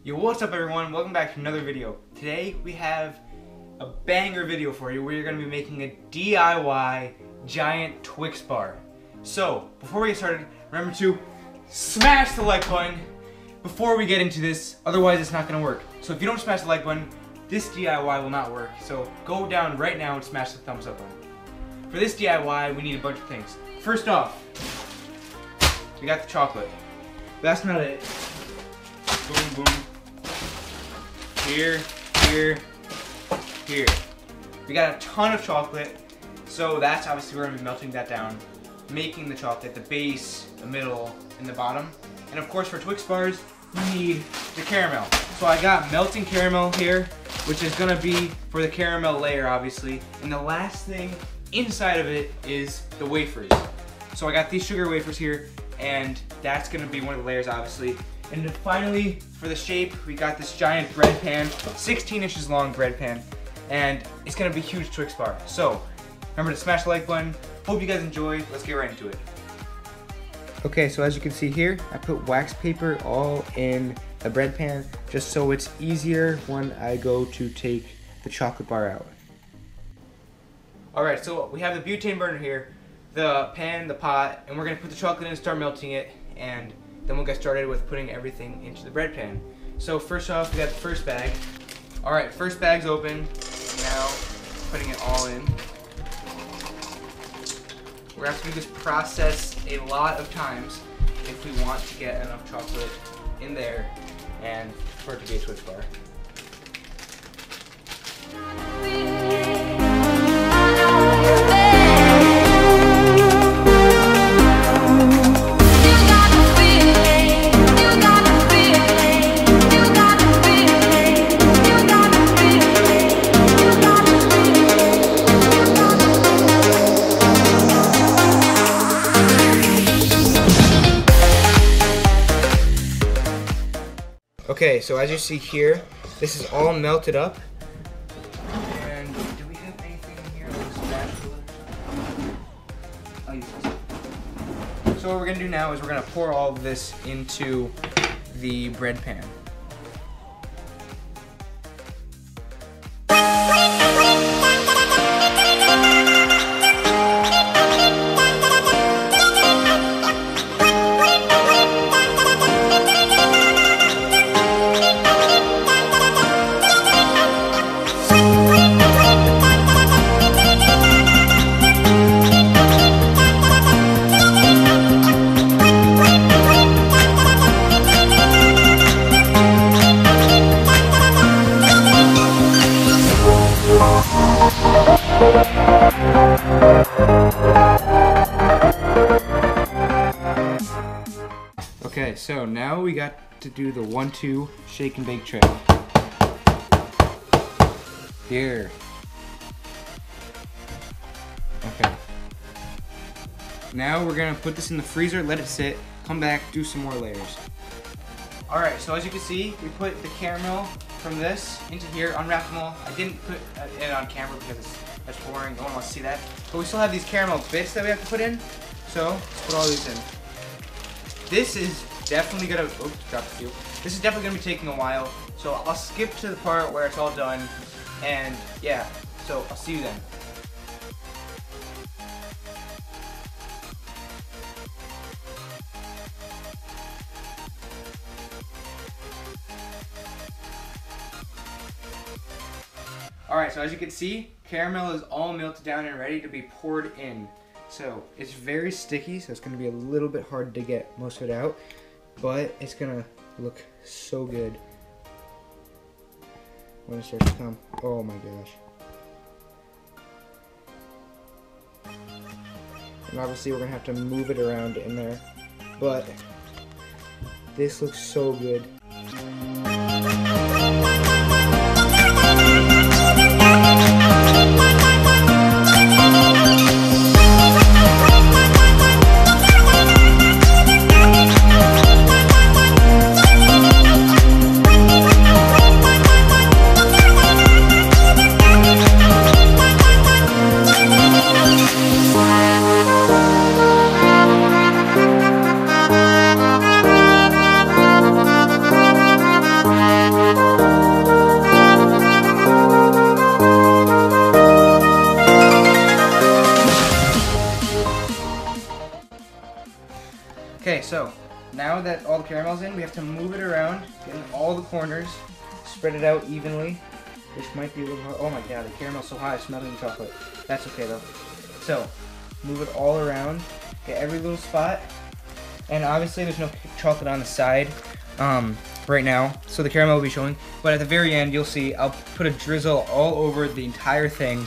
Yo, what's up everyone? Welcome back to another video. Today we have a banger video for you. We're going to be making a DIY giant Twix bar. So, before we get started, remember to smash the like button before we get into this, otherwise it's not going to work. So if you don't smash the like button, this DIY will not work. So go down right now and smash the thumbs up button. For this DIY, we need a bunch of things. First off, we got the chocolate. That's not it. Boom, boom. Here, here, here. We got a ton of chocolate, so that's obviously we're gonna be melting that down, making the chocolate, the base, the middle, and the bottom. And of course for Twix bars, we need the caramel. So I got melting caramel here, which is gonna be for the caramel layer, obviously. And the last thing inside of it is the wafers. So I got these sugar wafers here, and that's gonna be one of the layers, obviously. And then finally, for the shape, we got this giant bread pan, 16 inches long bread pan, and it's gonna be a huge Twix bar. So, remember to smash the like button. Hope you guys enjoy. Let's get right into it. Okay, so as you can see here, I put wax paper all in the bread pan, just so it's easier when I go to take the chocolate bar out. Alright, so we have the butane burner here, the pan, the pot, and we're gonna put the chocolate in and start melting it, and then we'll get started with putting everything into the bread pan. So first off, we got the first bag. Alright, first bag's open. Now, putting it all in. We're gonna have to do this process a lot of times if we want to get enough chocolate in there and for it to be a Twix bar. Okay, so as you see here, this is all melted up. And do we have anything in here like spatula? I'll use this. So what we're gonna do now is we're gonna pour all of this into the bread pan. Okay, so now we got to do the 1-2 shake and bake trick. Here. Okay. Now we're gonna put this in the freezer, let it sit, come back, do some more layers. Alright, so as you can see, we put the caramel from this into here, unwrapped them all. I didn't put it on camera because that's boring, no one wants to see that. But we still have these caramel bits that we have to put in, so let's put all these in. This is definitely gonna, oops, dropped a few. This is definitely gonna be taking a while, so I'll skip to the part where it's all done, and yeah, so I'll see you then. Alright, so as you can see, caramel is all melted down and ready to be poured in. So it's very sticky, so it's going to be a little bit hard to get most of it out, but it's going to look so good when it starts to come. Oh my gosh. And obviously we're going to have to move it around in there, but this looks so good. have to move it around, get in all the corners, spread it out evenly. This might be a little hard. Oh my god, the caramel's so hot, it's melting the chocolate. That's okay though. So, move it all around, get every little spot. And obviously there's no chocolate on the side right now, so the caramel will be showing. But at the very end, you'll see I'll put a drizzle all over the entire thing,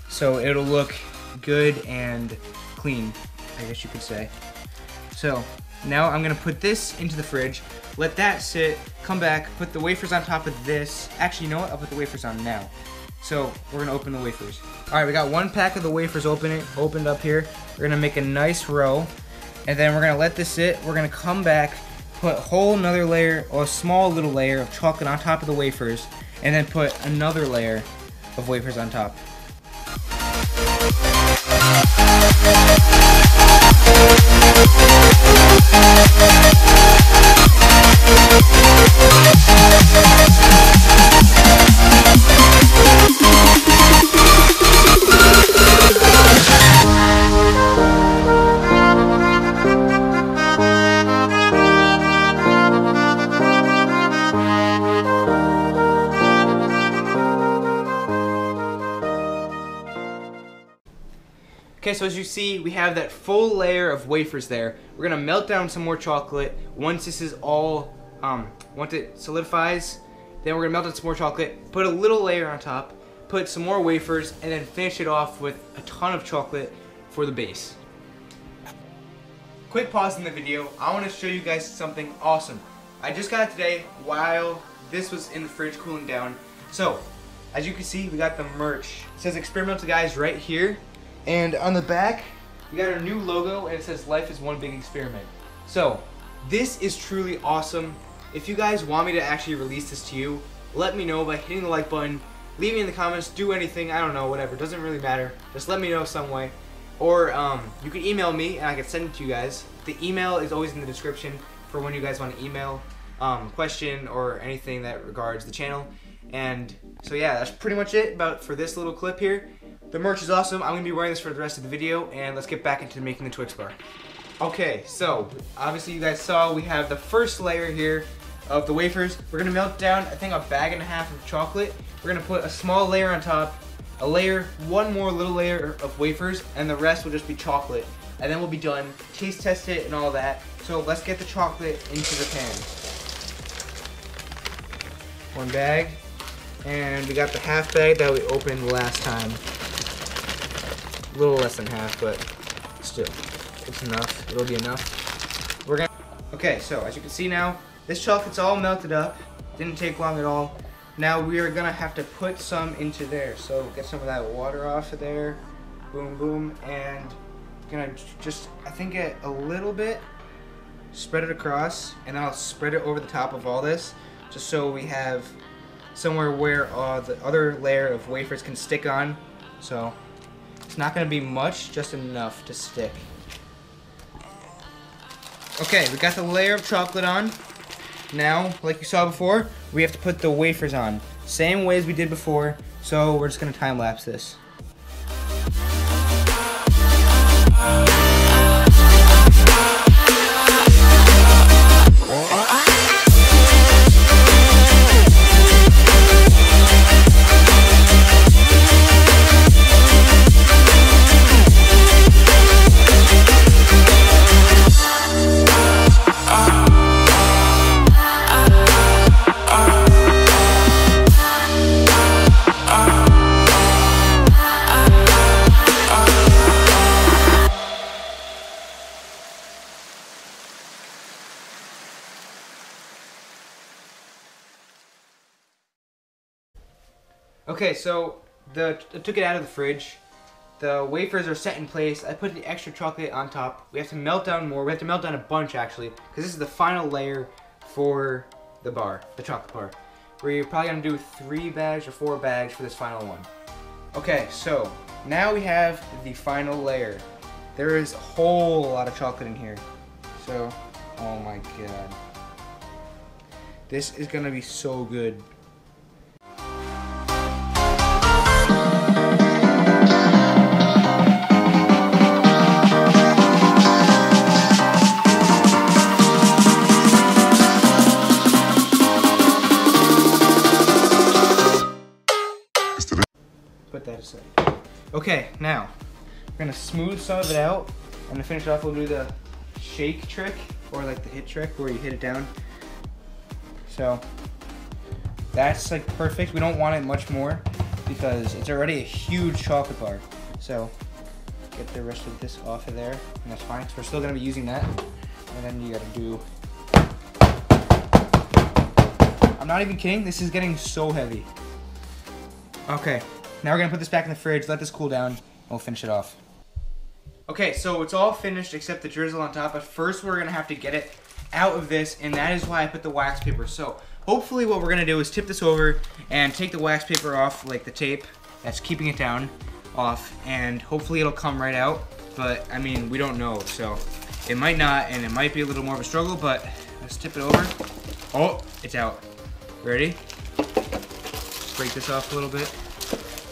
so it'll look good and clean, I guess you could say. So, now I'm gonna put this into the fridge, let that sit, come back, put the wafers on top of this. Actually, you know what? I'll put the wafers on now. So, we're gonna open the wafers. Alright, we got one pack of the wafers opened up here. We're gonna make a nice row, and then we're gonna let this sit. We're gonna come back, put a whole another layer, or a small little layer of chocolate on top of the wafers, and then put another layer of wafers on top. Okay, so as you see, we have that full layer of wafers there. We're gonna melt down some more chocolate. Once this is all, once it solidifies, then we're gonna melt down some more chocolate, put a little layer on top, put some more wafers, and then finish it off with a ton of chocolate for the base. Quick pause in the video. I wanna show you guys something awesome. I just got it today while this was in the fridge cooling down. So, as you can see, we got the merch. It says Experimental Guys right here. And on the back, we got our new logo, and it says life is one big experiment. So, this is truly awesome. If you guys want me to actually release this to you, let me know by hitting the like button, leave me in the comments, do anything, I don't know, whatever, doesn't really matter. Just let me know some way. Or you can email me and I can send it to you guys. The email is always in the description for when you guys want to email question or anything that regards the channel. And so yeah, that's pretty much it for this little clip here. The merch is awesome. I'm going to be wearing this for the rest of the video, and let's get back into making the Twix bar. Okay, so obviously you guys saw we have the first layer here of the wafers. We're going to melt down, I think, a bag and a half of chocolate. We're going to put a small layer on top, one more little layer of wafers, and the rest will just be chocolate. And then we'll be done. Taste test it and all that. So let's get the chocolate into the pan. One bag, and we got the half bag that we opened last time. A little less than half, but still, it's enough. It'll be enough. Okay, so as you can see now, this chocolate's all melted up. Didn't take long at all. Now we are gonna have to put some into there. So get some of that water off of there. Boom, boom, and gonna just, I think, get a little bit, spread it across, and I'll spread it over the top of all this, just so we have somewhere where the other layer of wafers can stick on. So it's not going to be much, just enough to stick. Okay, we got the layer of chocolate on. Now, like you saw before, we have to put the wafers on. Same way as we did before, so we're just going to time lapse this. Okay, so I took it out of the fridge. The wafers are set in place. I put the extra chocolate on top. We have to melt down more. We have to melt down a bunch, actually, because this is the final layer for the bar, the chocolate bar. We're probably going to do 3 bags or 4 bags for this final one. Okay, so now we have the final layer. There is a whole lot of chocolate in here. So, oh my god. This is going to be so good. Okay, now we're gonna smooth some of it out, and to finish off, we'll do the shake trick, or like the hit trick, where you hit it down. So that's like perfect. We don't want it much more because it's already a huge chocolate bar. So get the rest of this off of there, and that's fine. So we're still gonna be using that, and then you gotta do. I'm not even kidding. This is getting so heavy. Okay, now we're gonna put this back in the fridge. Let this cool down, and we'll finish it off. Okay, so it's all finished except the drizzle on top, but first we're gonna have to get it out of this, and that is why I put the wax paper. So hopefully what we're gonna do is tip this over and take the wax paper off, like the tape that's keeping it down, off, and hopefully it'll come right out. But I mean, we don't know, so it might not, and it might be a little more of a struggle, but let's tip it over. Oh, it's out. Ready? Break this off a little bit,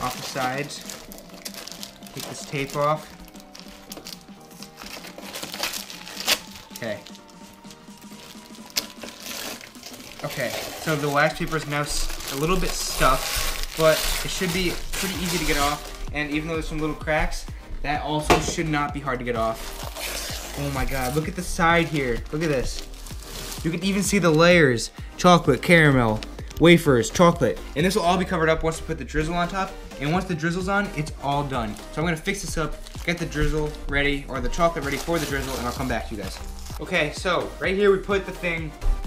off the sides. Take this tape off. Okay. Okay, so the wax paper is now a little bit stuck, but it should be pretty easy to get off. And even though there's some little cracks, that also should not be hard to get off. Oh my god, look at the side here. Look at this. You can even see the layers. Chocolate, caramel, wafers, chocolate. And this will all be covered up once we put the drizzle on top. And once the drizzle's on, it's all done. So I'm gonna fix this up, get the drizzle ready, or the chocolate ready for the drizzle, and I'll come back to you guys. Okay, so right here we put the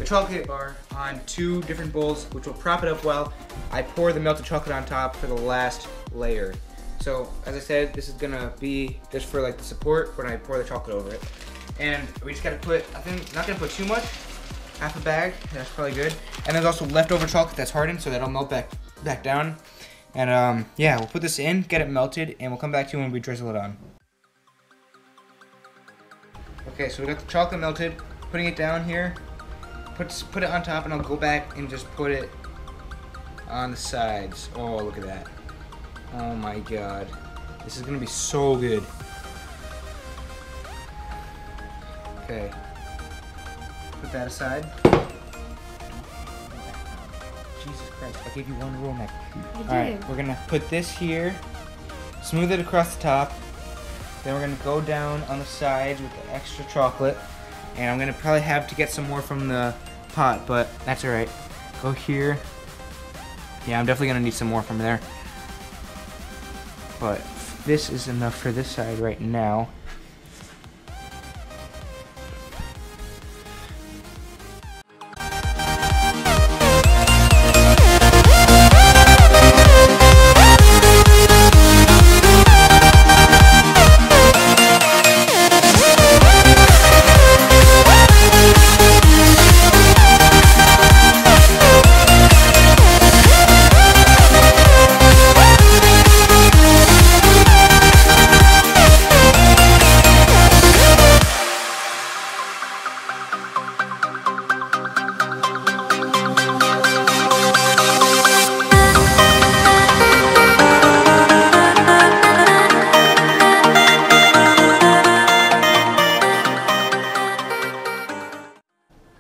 chocolate bar on 2 different bowls, which will prop it up while I pour the melted chocolate on top for the last layer. So as I said, this is gonna be just for like the support when I pour the chocolate over it. And we just gotta put, I think, not gonna put too much, half a bag, that's probably good. And there's also leftover chocolate that's hardened, so that'll melt back down. And yeah, we'll put this in, get it melted, and we'll come back to you when we drizzle it on. Okay, so we got the chocolate melted, putting it down here, put it on top, and I'll go back and just put it on the sides. Oh, look at that. Oh my god. This is gonna be so good. Okay. Put that aside. Jesus Christ, I gave you one rule, Nick. Alright, we're gonna put this here, smooth it across the top. Then we're gonna go down on the sides with the extra chocolate. And I'm gonna probably have to get some more from the pot, but that's alright. Go here. Yeah, I'm definitely gonna need some more from there. But this is enough for this side right now.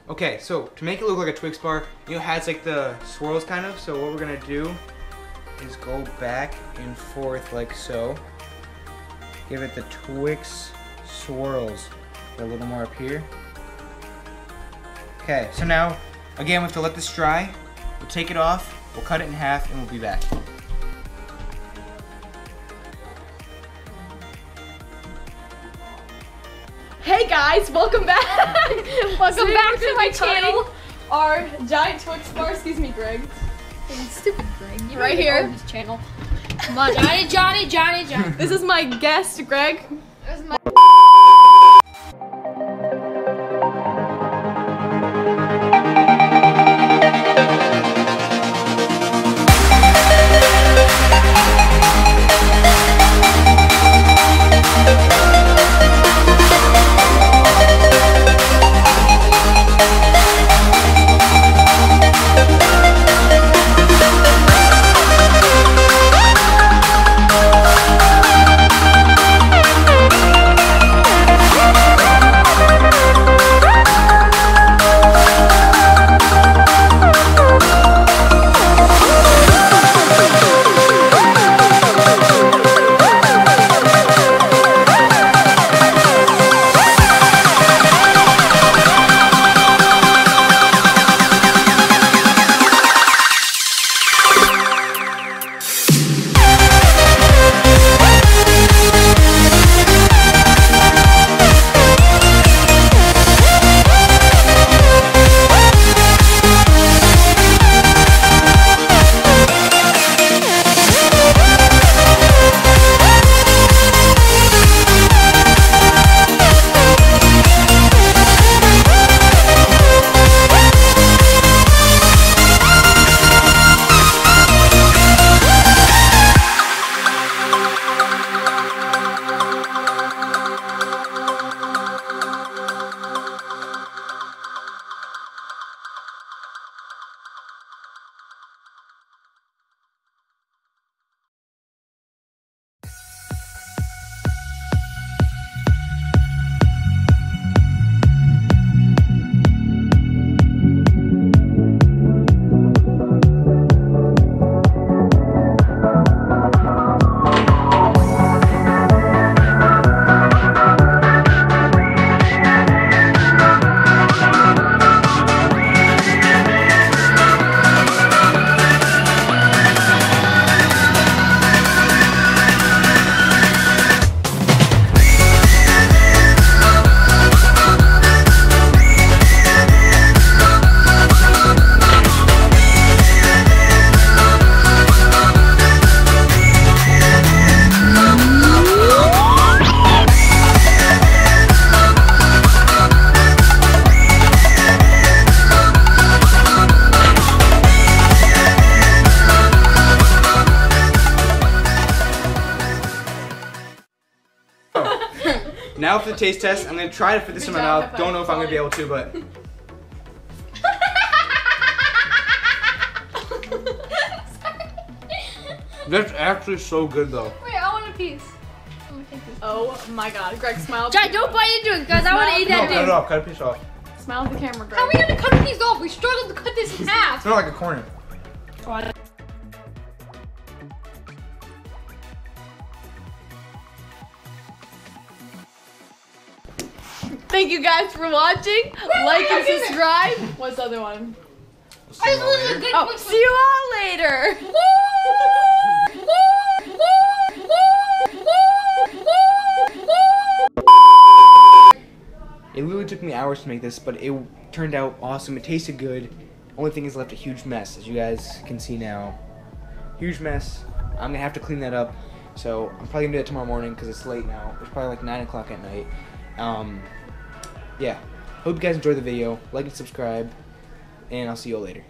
Okay, so to make it look like a Twix bar, you know, it has like the swirls kind of. So what we're gonna do is go back and forth like so. Give it the Twix swirls. A little more up here. Okay, so now, again, we have to let this dry. We'll take it off, we'll cut it in half, and we'll be back. Hey guys, welcome back! Welcome back to my channel. Our giant Twix bar, excuse me, Greg. Stupid Greg. You right here. own this channel. Come on, Johnny. This is my guest, Greg. This is my Now for the taste test. I'm gonna try to fit this in my mouth. Good job, Don't know if I'm gonna be able to, but that's actually so good though. Wait, I want a piece. I'm gonna take this. Oh my god, Greg, smile. Giant, don't bite into it, guys. I want to eat No, that cut it dude. off. Cut a piece off. Smile at the camera, Greg. How are we gonna cut a piece off? We struggled to cut this in half. It's not like a corner. Thank you guys for watching. Like and subscribe. What's the other one? See you all later. Oh, see you all later. It literally took me hours to make this, but it turned out awesome. It tasted good. Only thing is left a huge mess, as you guys can see now. Huge mess. I'm gonna have to clean that up. So I'm probably gonna do that tomorrow morning because it's late now. It's probably like 9 o'clock at night. Yeah. Hope you guys enjoyed the video. Like and subscribe. And I'll see you all later.